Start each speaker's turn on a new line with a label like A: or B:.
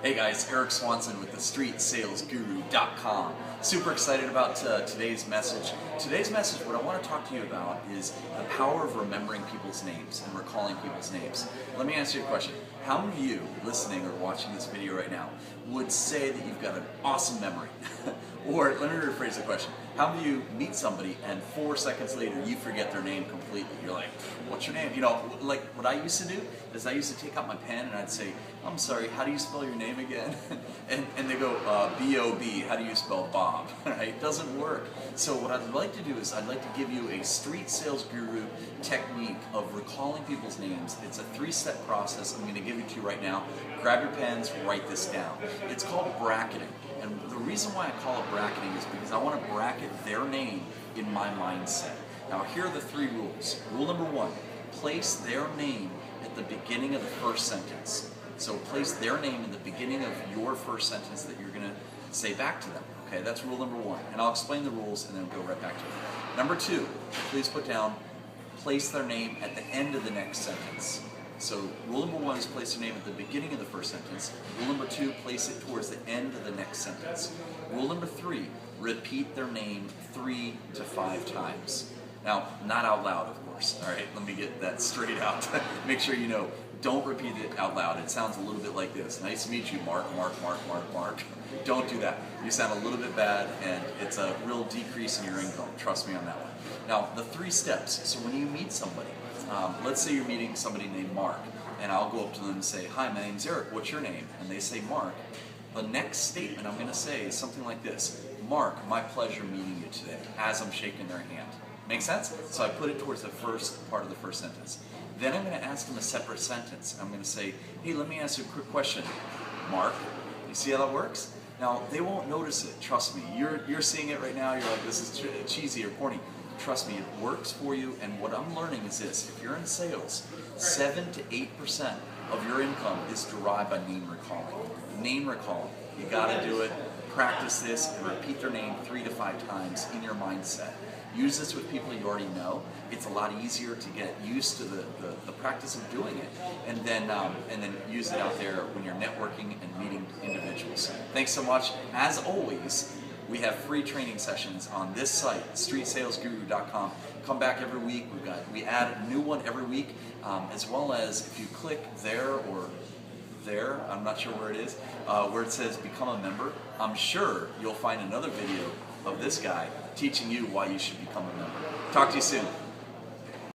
A: Hey guys, Eric Swanson with TheStreetSalesGuru.com. Super excited about today's message. Today's message, what I want to talk to you about is the power of remembering people's names and recalling people's names. Let me ask you a question. How many of you listening or watching this video right now would say that you've got an awesome memory? Or let me rephrase the question. How many of you meet somebody and 4 seconds later you forget their name completely? You're like, what's your name? You know, like what I used to do is I used to take out my pen and I'd say, I'm sorry, how do you spell your name again? and they go, B-O-B, how do you spell Bob? Right? It doesn't work. So what I'd like to do is I'd like to give you a street sales guru technique of recalling people's names. It's a 3-step process. I'm going to give it to you right now. Grab your pens, write this down. It's called bracketing. And the reason why I call it bracketing is because I want to bracket their name in my mindset. Now here are the 3 rules. Rule number 1, place their name at the beginning of the first sentence. So place their name in the beginning of your first sentence that you're going to say back to them. Okay, that's rule number 1. And I'll explain the rules and then we'll go right back to it. Number 2, please put down, place their name at the end of the next sentence. So rule number 1 is place their name at the beginning of the first sentence. Rule number 2, place it towards the end of the next sentence. Rule number 3, repeat their name 3 to 5 times. Now, not out loud, of course. All right, let me get that straight out. Make sure you know, don't repeat it out loud. It sounds a little bit like this. Nice to meet you, Mark, Mark, Mark, Mark, Mark. Don't do that. You sound a little bit bad, and it's a real decrease in your income. Trust me on that one. Now, the 3 steps. So when you meet somebody, let's say you're meeting somebody named Mark, and I'll go up to them and say, hi, my name's Eric, what's your name? And they say Mark. The next statement I'm going to say is something like this. Mark, my pleasure meeting you today, as I'm shaking their hand. Make sense? So I put it towards the first part of the first sentence. Then I'm going to ask them a separate sentence. I'm going to say, hey, let me ask you a quick question. Mark, you see how that works? Now, they won't notice it, trust me. You're seeing it right now, you're like, this is cheesy or corny. Trust me, it works for you, and what I'm learning is this. If you're in sales, 7 to 8% of your income is derived by name recalling. Name recalling. You gotta do it. Practice this and repeat their name 3 to 5 times in your mindset. Use this with people you already know. It's a lot easier to get used to the practice of doing it, and then use it out there when you're networking and meeting individuals. Thanks so much. As always, we have free training sessions on this site, StreetSalesGuru.com. Come back every week. We add a new one every week, as well as if you click there or there, I'm not sure where it is, where it says become a member, I'm sure you'll find another video of this guy teaching you why you should become a member. Talk to you soon.